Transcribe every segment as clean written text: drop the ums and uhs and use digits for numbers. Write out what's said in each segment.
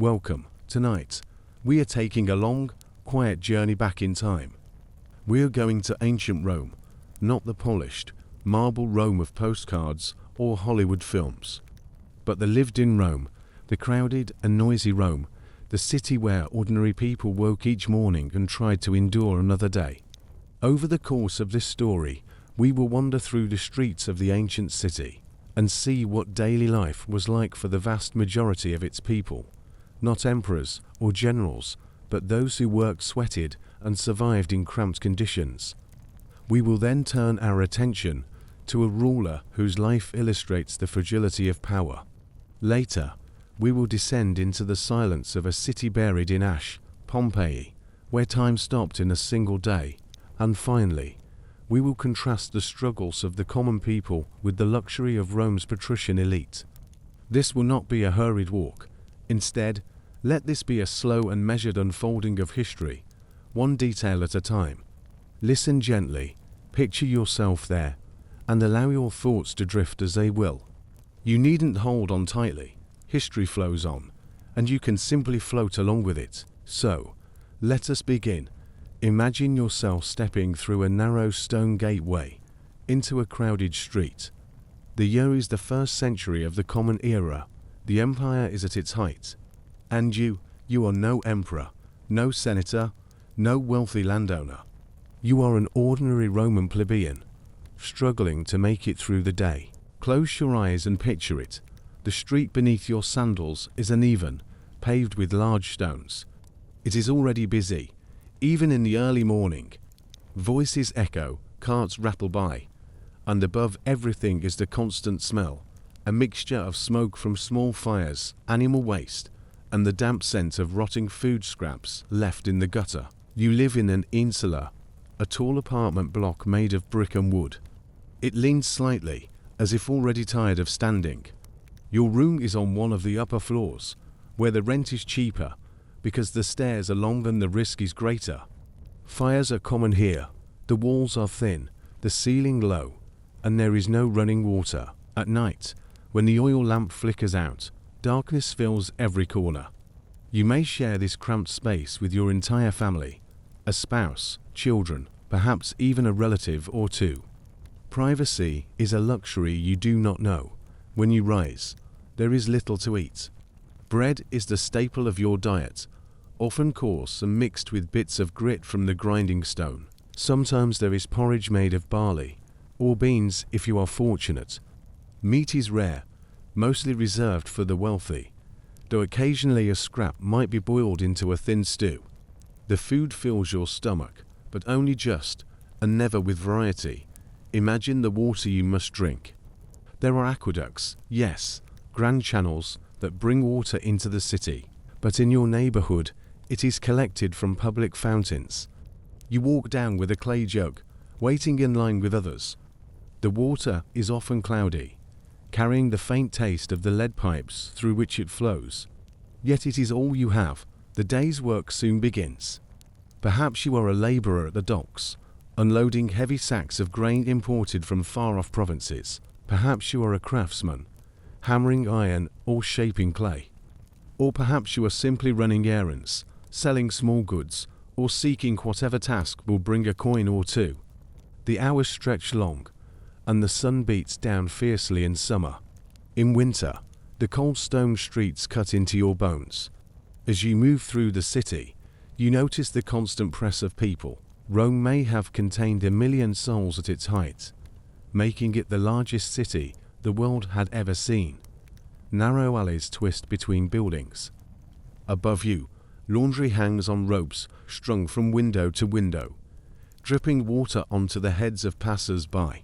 Welcome. Tonight, we are taking a long, quiet journey back in time. We are going to ancient Rome, not the polished, marble Rome of postcards or Hollywood films, but the lived-in Rome, the crowded and noisy Rome, the city where ordinary people woke each morning and tried to endure another day. Over the course of this story, we will wander through the streets of the ancient city and see what daily life was like for the vast majority of its people. Not emperors or generals, but those who worked, sweated, and survived in cramped conditions. We will then turn our attention to a ruler whose life illustrates the fragility of power. Later, we will descend into the silence of a city buried in ash, Pompeii, where time stopped in a single day. And finally, we will contrast the struggles of the common people with the luxury of Rome's patrician elite. This will not be a hurried walk. Instead, let this be a slow and measured unfolding of history, one detail at a time. Listen gently, picture yourself there, and allow your thoughts to drift as they will. You needn't hold on tightly. History flows on, and you can simply float along with it. So, let us begin. Imagine yourself stepping through a narrow stone gateway into a crowded street. The year is the 1st century of the Common Era. The empire is at its height. And you are no emperor, no senator, no wealthy landowner. You are an ordinary Roman plebeian, struggling to make it through the day. Close your eyes and picture it. The street beneath your sandals is uneven, paved with large stones. It is already busy, even in the early morning. Voices echo, carts rattle by, and above everything is the constant smell, a mixture of smoke from small fires, animal waste, and the damp scent of rotting food scraps left in the gutter. You live in an insula, a tall apartment block made of brick and wood. It leans slightly, as if already tired of standing. Your room is on one of the upper floors, where the rent is cheaper, because the stairs are longer and the risk is greater. Fires are common here. The walls are thin, the ceiling low, and there is no running water. At night, when the oil lamp flickers out, darkness fills every corner. You may share this cramped space with your entire family, a spouse, children, perhaps even a relative or two. Privacy is a luxury you do not know. When you rise, there is little to eat. Bread is the staple of your diet, often coarse and mixed with bits of grit from the grinding stone. Sometimes there is porridge made of barley, or beans if you are fortunate. Meat is rare, mostly reserved for the wealthy, though occasionally a scrap might be boiled into a thin stew. The food fills your stomach, but only just, and never with variety. Imagine the water you must drink. There are aqueducts, yes, grand channels that bring water into the city, but in your neighborhood, it is collected from public fountains. You walk down with a clay jug, waiting in line with others. The water is often cloudy, carrying the faint taste of the lead pipes through which it flows. Yet it is all you have. The day's work soon begins. Perhaps you are a laborer at the docks, unloading heavy sacks of grain imported from far-off provinces. Perhaps you are a craftsman, hammering iron or shaping clay. Or perhaps you are simply running errands, selling small goods, or seeking whatever task will bring a coin or two. The hours stretch long, and the sun beats down fiercely in summer. In winter, the cold stone streets cut into your bones. As you move through the city, you notice the constant press of people. Rome may have contained 1 million souls at its height, making it the largest city the world had ever seen. Narrow alleys twist between buildings. Above you, laundry hangs on ropes strung from window to window, dripping water onto the heads of passers-by.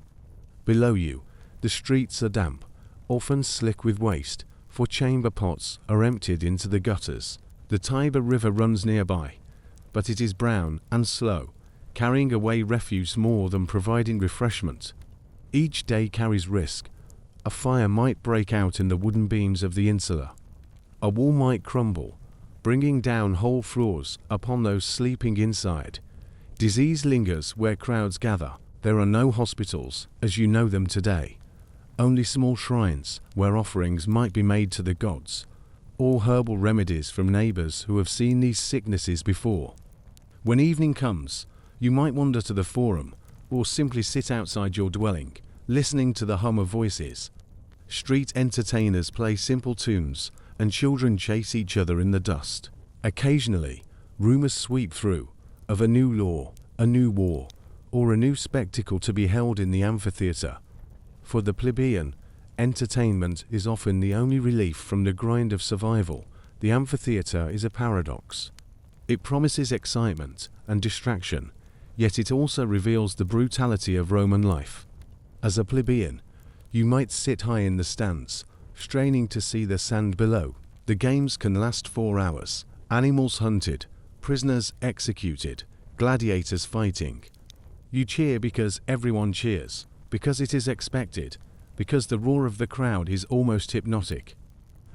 Below you, the streets are damp, often slick with waste, for chamber pots are emptied into the gutters. The Tiber River runs nearby, but it is brown and slow, carrying away refuse more than providing refreshment. Each day carries risk. A fire might break out in the wooden beams of the insula. A wall might crumble, bringing down whole floors upon those sleeping inside. Disease lingers where crowds gather. There are no hospitals, as you know them today, only small shrines where offerings might be made to the gods. or herbal remedies from neighbors who have seen these sicknesses before. When evening comes, you might wander to the forum, or simply sit outside your dwelling, listening to the hum of voices. Street entertainers play simple tunes, and children chase each other in the dust. Occasionally, rumors sweep through of a new law, a new war, or a new spectacle to be held in the amphitheater. For the plebeian, entertainment is often the only relief from the grind of survival. The amphitheater is a paradox. It promises excitement and distraction, yet it also reveals the brutality of Roman life. As a plebeian, you might sit high in the stands, straining to see the sand below. The games can last 4 hours. Animals hunted, prisoners executed, gladiators fighting. You cheer because everyone cheers, because it is expected, because the roar of the crowd is almost hypnotic.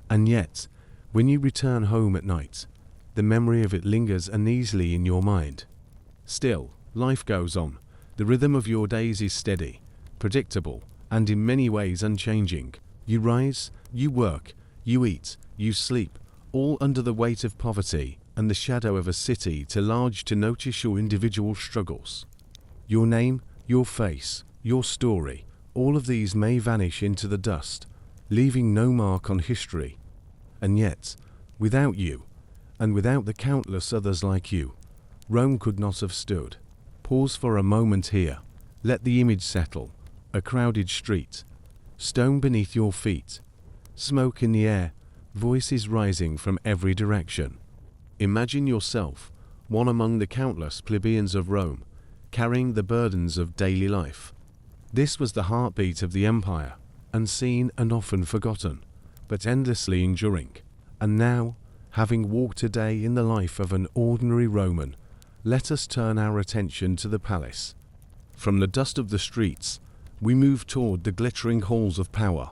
And yet, when you return home at night, the memory of it lingers uneasily in your mind. Still, life goes on. The rhythm of your days is steady, predictable, and in many ways unchanging. You rise, you work, you eat, you sleep, all under the weight of poverty and the shadow of a city too large to notice your individual struggles. Your name, your face, your story, all of these may vanish into the dust, leaving no mark on history. And yet, without you, and without the countless others like you, Rome could not have stood. Pause for a moment here. Let the image settle. A crowded street. Stone beneath your feet. Smoke in the air. Voices rising from every direction. Imagine yourself, one among the countless plebeians of Rome, carrying the burdens of daily life. This was the heartbeat of the empire, unseen and often forgotten, but endlessly enduring. And now, having walked a day in the life of an ordinary Roman, let us turn our attention to the palace. From the dust of the streets, we move toward the glittering halls of power.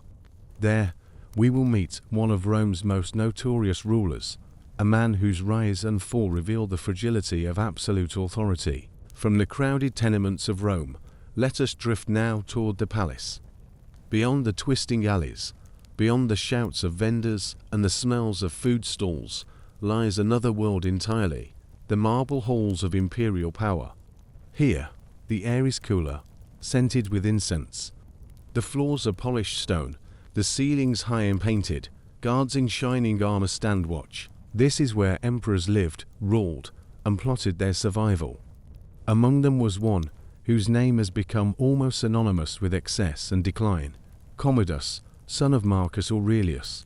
There, we will meet one of Rome's most notorious rulers, a man whose rise and fall reveal the fragility of absolute authority. From the crowded tenements of Rome, let us drift now toward the palace. Beyond the twisting alleys, beyond the shouts of vendors and the smells of food stalls, lies another world entirely, the marble halls of imperial power. Here, the air is cooler, scented with incense. The floors are polished stone, the ceilings high and painted, guards in shining armor stand watch. This is where emperors lived, ruled, and plotted their survival. Among them was one whose name has become almost synonymous with excess and decline, Commodus, son of Marcus Aurelius.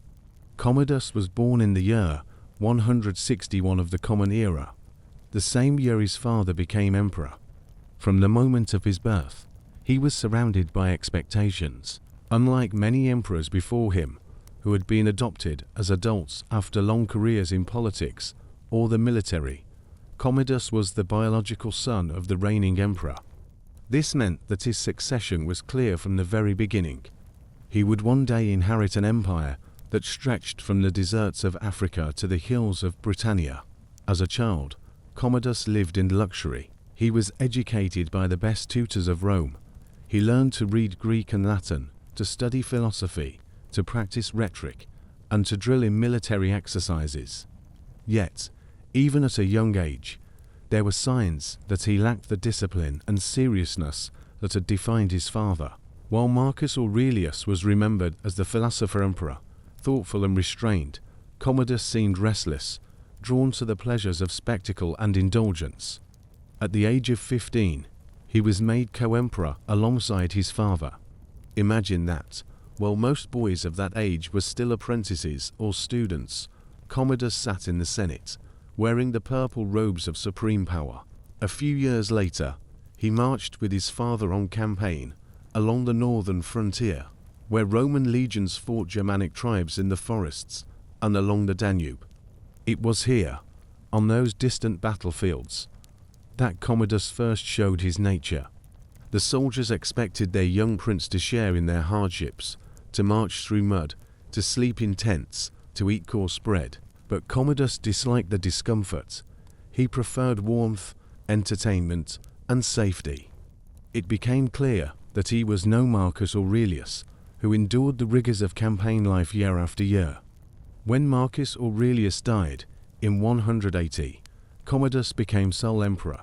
Commodus was born in the year 161 of the Common Era, the same year his father became emperor. From the moment of his birth, he was surrounded by expectations. Unlike many emperors before him, who had been adopted as adults after long careers in politics or the military, Commodus was the biological son of the reigning emperor. This meant that his succession was clear from the very beginning. He would one day inherit an empire that stretched from the deserts of Africa to the hills of Britannia. As a child, Commodus lived in luxury. He was educated by the best tutors of Rome. He learned to read Greek and Latin, to study philosophy, to practice rhetoric, and to drill in military exercises. Yet, even at a young age, there were signs that he lacked the discipline and seriousness that had defined his father. While Marcus Aurelius was remembered as the philosopher emperor, thoughtful and restrained, Commodus seemed restless, drawn to the pleasures of spectacle and indulgence. At the age of 15, he was made co-emperor alongside his father. Imagine that, while most boys of that age were still apprentices or students, Commodus sat in the Senate, wearing the purple robes of supreme power. A few years later, he marched with his father on campaign along the northern frontier, where Roman legions fought Germanic tribes in the forests and along the Danube. It was here, on those distant battlefields, that Commodus first showed his nature. The soldiers expected their young prince to share in their hardships, to march through mud, to sleep in tents, to eat coarse bread. But Commodus disliked the discomfort. He preferred warmth, entertainment, and safety. It became clear that he was no Marcus Aurelius, who endured the rigors of campaign life year after year. When Marcus Aurelius died in 180, Commodus became sole emperor.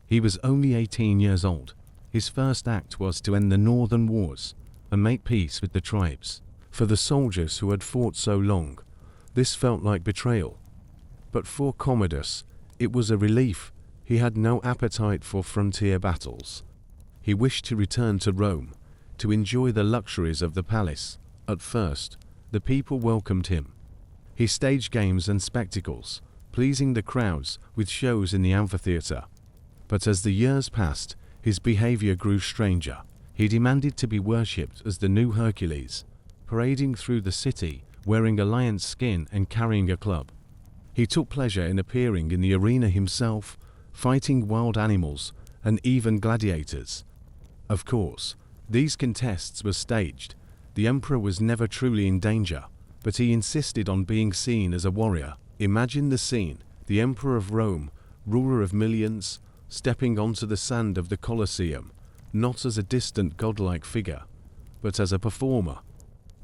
He was only 18 years old. His first act was to end the northern wars and make peace with the tribes. For the soldiers who had fought so long, this felt like betrayal. But for Commodus, it was a relief. He had no appetite for frontier battles. He wished to return to Rome, to enjoy the luxuries of the palace. At first, the people welcomed him. He staged games and spectacles, pleasing the crowds with shows in the amphitheater. But as the years passed, his behavior grew stranger. He demanded to be worshipped as the new Hercules, parading through the city, wearing a lion's skin and carrying a club. He took pleasure in appearing in the arena himself, fighting wild animals and even gladiators. Of course, these contests were staged. The emperor was never truly in danger, but he insisted on being seen as a warrior. Imagine the scene: the emperor of Rome, ruler of millions, stepping onto the sand of the Colosseum, not as a distant godlike figure, but as a performer.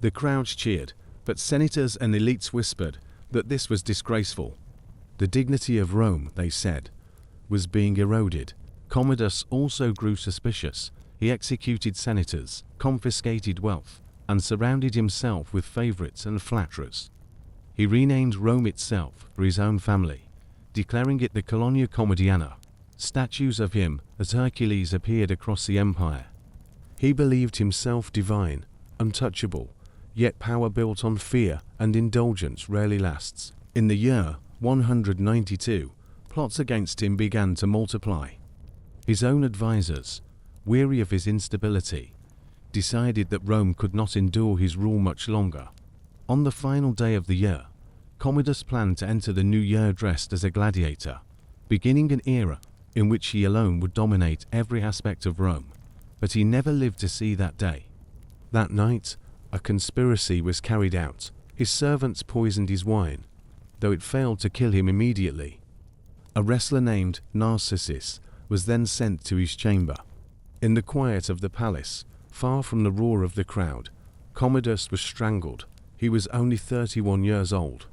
The crowds cheered, but senators and elites whispered that this was disgraceful. The dignity of Rome, they said, was being eroded. Commodus also grew suspicious. He executed senators, confiscated wealth, and surrounded himself with favorites and flatterers. He renamed Rome itself for his own family, declaring it the Colonia Commodiana. Statues of him as Hercules appeared across the empire. He believed himself divine, untouchable, yet power built on fear and indulgence rarely lasts. In the year 192, plots against him began to multiply. His own advisors, weary of his instability, decided that Rome could not endure his rule much longer. On the final day of the year, Commodus planned to enter the new year dressed as a gladiator, beginning an era in which he alone would dominate every aspect of Rome. But he never lived to see that day. That night, a conspiracy was carried out. His servants poisoned his wine, though it failed to kill him immediately. A wrestler named Narcissus was then sent to his chamber. In the quiet of the palace, far from the roar of the crowd, Commodus was strangled. He was only 31 years old.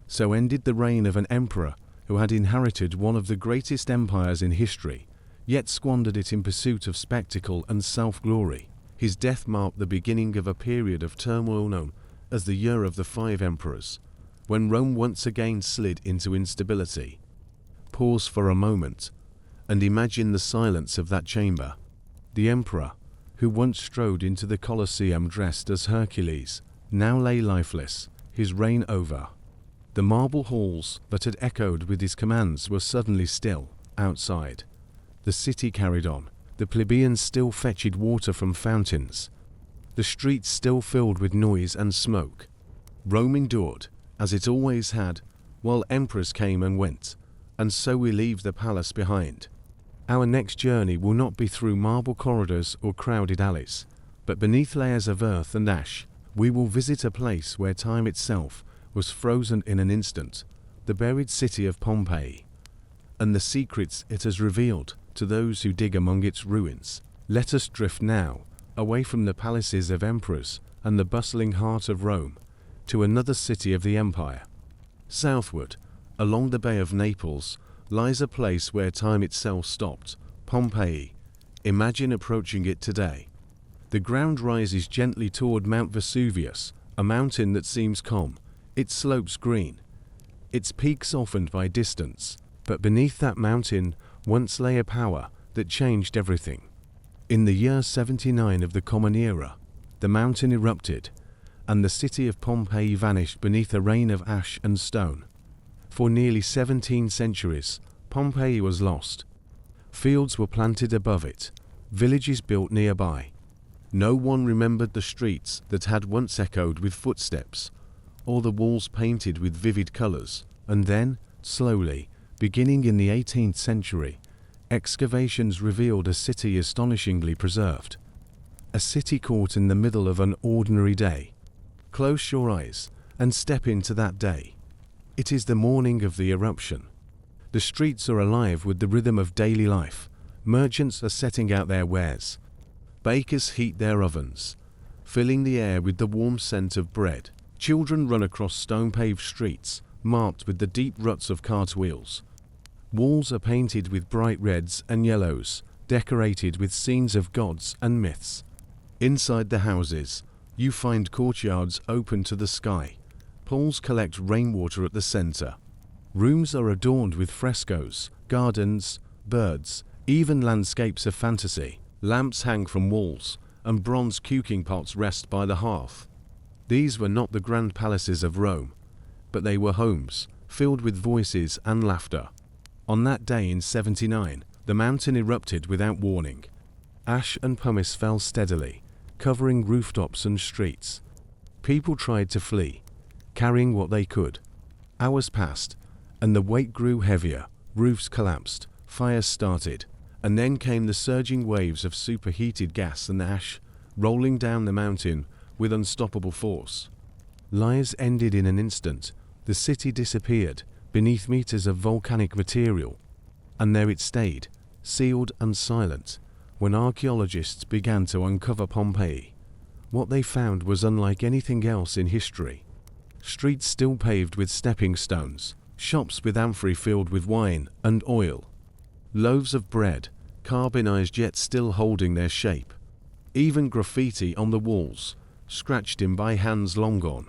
So ended the reign of an emperor who had inherited one of the greatest empires in history, yet squandered it in pursuit of spectacle and self-glory. His death marked the beginning of a period of turmoil known as the Year of the Five Emperors, when Rome once again slid into instability. Pause for a moment, and imagine the silence of that chamber. The emperor, who once strode into the Colosseum dressed as Hercules, now lay lifeless, his reign over. The marble halls that had echoed with his commands were suddenly still. Outside, the city carried on. The plebeians still fetched water from fountains. The streets still filled with noise and smoke. Rome endured, as it always had, while emperors came and went, and so we leave the palace behind. Our next journey will not be through marble corridors or crowded alleys, but beneath layers of earth and ash. We will visit a place where time itself was frozen in an instant, the buried city of Pompeii, and the secrets it has revealed to those who dig among its ruins. Let us drift now, away from the palaces of emperors and the bustling heart of Rome, to another city of the empire. Southward, along the Bay of Naples, lies a place where time itself stopped, Pompeii. Imagine approaching it today. The ground rises gently toward Mount Vesuvius, a mountain that seems calm, its slopes green, its peak softened by distance. But beneath that mountain once lay a power that changed everything. In the year 79 of the Common Era, the mountain erupted, and the city of Pompeii vanished beneath a rain of ash and stone. For nearly 17 centuries, Pompeii was lost. Fields were planted above it, villages built nearby. No one remembered the streets that had once echoed with footsteps, or the walls painted with vivid colors. And then, slowly, beginning in the 18th century, excavations revealed a city astonishingly preserved. A city caught in the middle of an ordinary day. Close your eyes and step into that day. It is the morning of the eruption. The streets are alive with the rhythm of daily life. Merchants are setting out their wares. Bakers heat their ovens, filling the air with the warm scent of bread. Children run across stone-paved streets, marked with the deep ruts of cartwheels. Walls are painted with bright reds and yellows, decorated with scenes of gods and myths. Inside the houses, you find courtyards open to the sky. Pools collect rainwater at the center. Rooms are adorned with frescoes, gardens, birds, even landscapes of fantasy. Lamps hang from walls, and bronze cooking pots rest by the hearth. These were not the grand palaces of Rome, but they were homes, filled with voices and laughter. On that day in 79, the mountain erupted without warning. Ash and pumice fell steadily, covering rooftops and streets. People tried to flee, carrying what they could. Hours passed, and the weight grew heavier. Roofs collapsed, fires started, and then came the surging waves of superheated gas and ash, rolling down the mountain with unstoppable force. Lives ended in an instant. The city disappeared beneath meters of volcanic material, and there it stayed, sealed and silent, when archaeologists began to uncover Pompeii. What they found was unlike anything else in history. Streets still paved with stepping stones, shops with amphorae filled with wine and oil, loaves of bread, carbonized yet still holding their shape. Even graffiti on the walls, scratched in by hands long gone.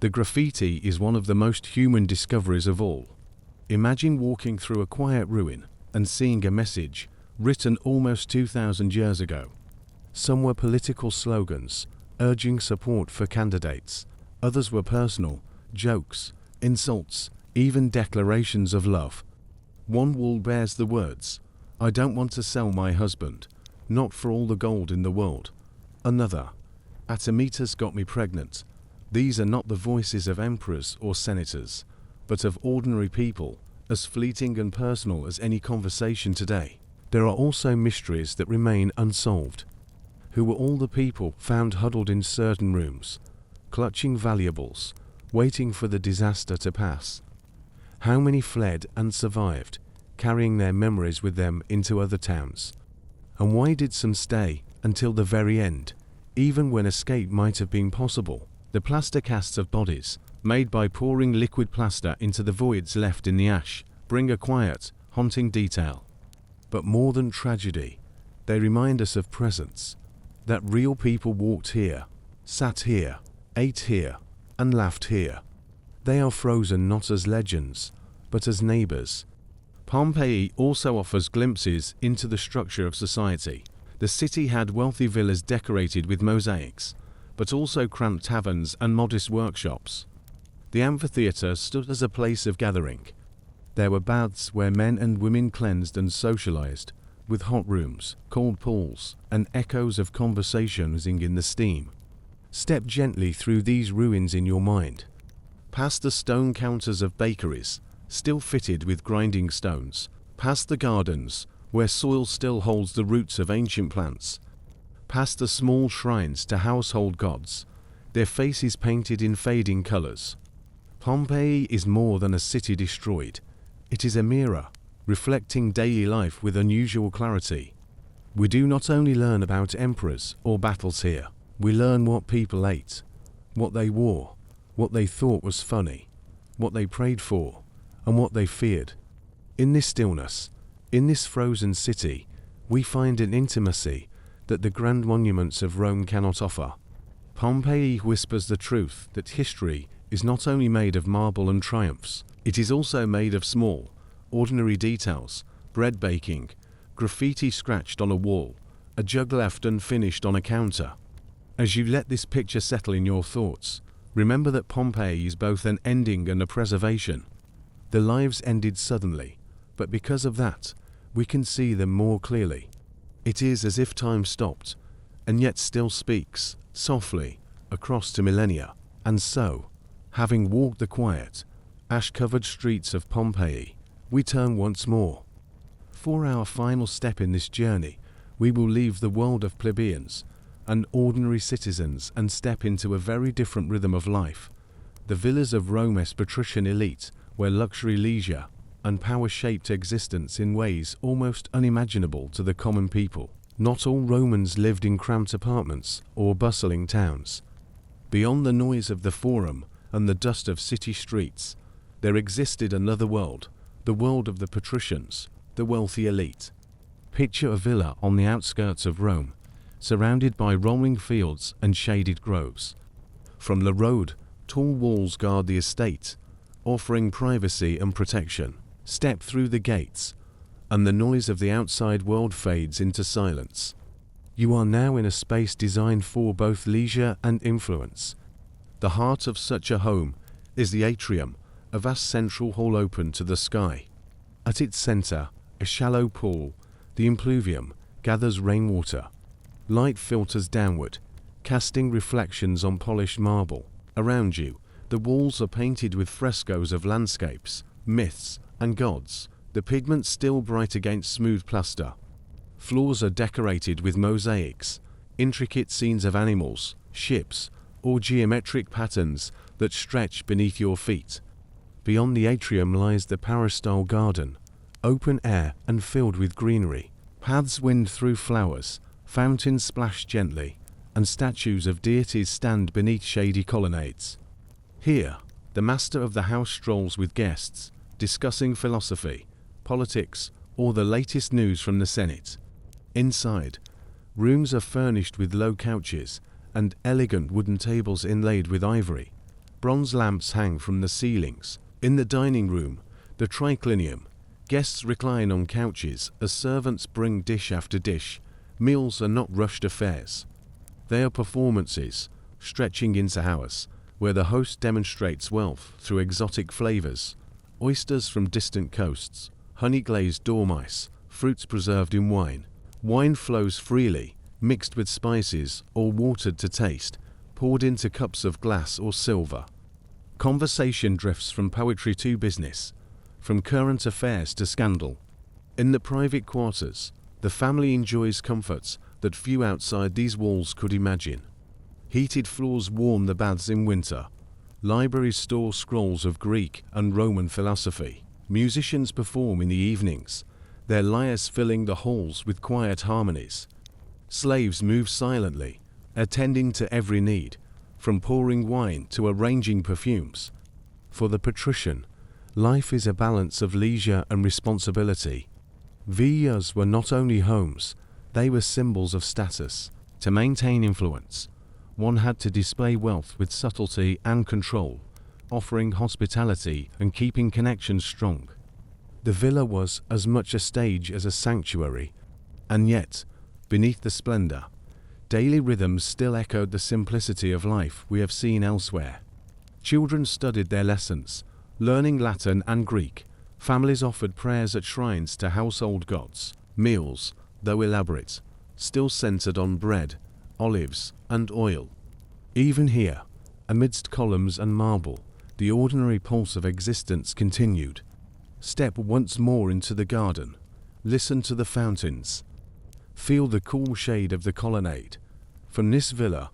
The graffiti is one of the most human discoveries of all. Imagine walking through a quiet ruin and seeing a message written almost 2,000 years ago. Some were political slogans, urging support for candidates. Others were personal, jokes, insults, even declarations of love. One wall bears the words, "I don't want to sell my husband, not for all the gold in the world." Another, "Artemitas got me pregnant." These are not the voices of emperors or senators, but of ordinary people, as fleeting and personal as any conversation today. There are also mysteries that remain unsolved. Who were all the people found huddled in certain rooms, clutching valuables, waiting for the disaster to pass? How many fled and survived, carrying their memories with them into other towns? And why did some stay until the very end, even when escape might have been possible? The plaster casts of bodies, made by pouring liquid plaster into the voids left in the ash, bring a quiet, haunting detail. But more than tragedy, they remind us of presence, that real people walked here, sat here, ate here, and laughed here. They are frozen not as legends, but as neighbors. Pompeii also offers glimpses into the structure of society. The city had wealthy villas decorated with mosaics, but also cramped taverns and modest workshops. The amphitheater stood as a place of gathering. There were baths where men and women cleansed and socialized, with hot rooms, cold pools, and echoes of conversations in the steam. Step gently through these ruins in your mind, past the stone counters of bakeries, still fitted with grinding stones, past the gardens, where soil still holds the roots of ancient plants, past the small shrines to household gods, their faces painted in fading colors. Pompeii is more than a city destroyed. It is a mirror, reflecting daily life with unusual clarity. We do not only learn about emperors or battles here, we learn what people ate, what they wore, what they thought was funny, what they prayed for, and what they feared. In this stillness, in this frozen city, we find an intimacy that the grand monuments of Rome cannot offer. Pompeii whispers the truth that history is not only made of marble and triumphs, it is also made of small, ordinary details, bread baking, graffiti scratched on a wall, a jug left unfinished on a counter. As you let this picture settle in your thoughts, remember that Pompeii is both an ending and a preservation. The lives ended suddenly, but because of that, we can see them more clearly. It is as if time stopped, and yet still speaks, softly, across to millennia. And so, having walked the quiet, ash-covered streets of Pompeii, we turn once more. For our final step in this journey, we will leave the world of plebeians and ordinary citizens and step into a very different rhythm of life. The villas of Rome's patrician elite, where luxury, leisure, and power shaped existence in ways almost unimaginable to the common people. Not all Romans lived in cramped apartments or bustling towns. Beyond the noise of the Forum and the dust of city streets, there existed another world, the world of the patricians, the wealthy elite. Picture a villa on the outskirts of Rome, surrounded by rolling fields and shaded groves. From the road, tall walls guard the estate, offering privacy and protection. Step through the gates, and the noise of the outside world fades into silence. You are now in a space designed for both leisure and influence. The heart of such a home is the atrium, a vast central hall open to the sky. At its center, a shallow pool, the impluvium, gathers rainwater. Light filters downward, casting reflections on polished marble. Around you, the walls are painted with frescoes of landscapes, myths, and gods, the pigment still bright against smooth plaster. Floors are decorated with mosaics, intricate scenes of animals, ships, or geometric patterns that stretch beneath your feet. Beyond the atrium lies the peristyle garden, open air and filled with greenery. Paths wind through flowers, fountains splash gently, and statues of deities stand beneath shady colonnades. Here, the master of the house strolls with guests, discussing philosophy, politics, or the latest news from the Senate. Inside, rooms are furnished with low couches and elegant wooden tables inlaid with ivory. Bronze lamps hang from the ceilings. In the dining room, the triclinium, guests recline on couches as servants bring dish after dish. Meals are not rushed affairs. They are performances, stretching into hours, where the host demonstrates wealth through exotic flavors. Oysters from distant coasts, honey-glazed dormice, fruits preserved in wine. Wine flows freely, mixed with spices or watered to taste, poured into cups of glass or silver. Conversation drifts from poetry to business, from current affairs to scandal. In the private quarters, the family enjoys comforts that few outside these walls could imagine. Heated floors warm the baths in winter. Libraries store scrolls of Greek and Roman philosophy. Musicians perform in the evenings, their lyres filling the halls with quiet harmonies. Slaves move silently, attending to every need, from pouring wine to arranging perfumes. For the patrician, life is a balance of leisure and responsibility. Villas were not only homes, they were symbols of status. To maintain influence, one had to display wealth with subtlety and control, offering hospitality and keeping connections strong. The villa was as much a stage as a sanctuary, and yet, beneath the splendor, daily rhythms still echoed the simplicity of life we have seen elsewhere. Children studied their lessons, learning Latin and Greek. Families offered prayers at shrines to household gods. Meals, though elaborate, still centered on bread, olives, and oil. Even here, amidst columns and marble, the ordinary pulse of existence continued. Step once more into the garden. Listen to the fountains. Feel the cool shade of the colonnade. From this villa,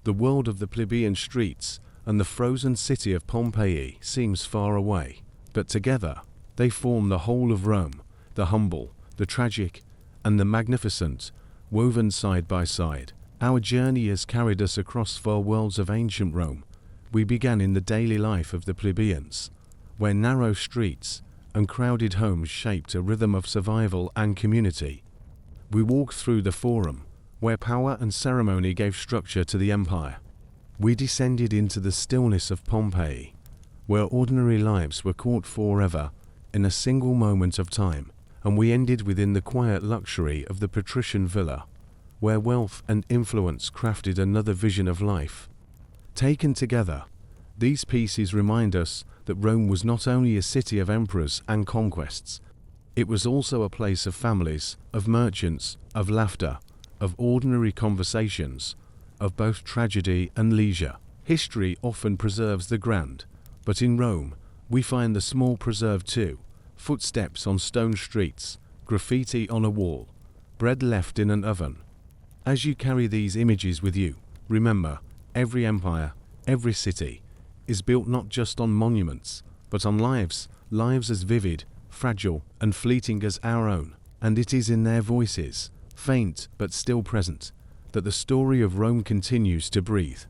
the world of the plebeian streets and the frozen city of Pompeii seems far away, but together they form the whole of Rome, the humble, the tragic, and the magnificent, woven side by side. Our journey has carried us across four worlds of ancient Rome. We began in the daily life of the plebeians, where narrow streets and crowded homes shaped a rhythm of survival and community. We walked through the Forum, where power and ceremony gave structure to the empire. We descended into the stillness of Pompeii, where ordinary lives were caught forever in a single moment of time, and we ended within the quiet luxury of the patrician villa, where wealth and influence crafted another vision of life. Taken together, these pieces remind us that Rome was not only a city of emperors and conquests, it was also a place of families, of merchants, of laughter, of ordinary conversations, of both tragedy and leisure. History often preserves the grand, but in Rome, we find the small preserved too. Footsteps on stone streets, graffiti on a wall, bread left in an oven. As you carry these images with you, remember, every empire, every city, is built not just on monuments, but on lives as vivid, fragile, and fleeting as our own. And it is in their voices, faint but still present, that the story of Rome continues to breathe.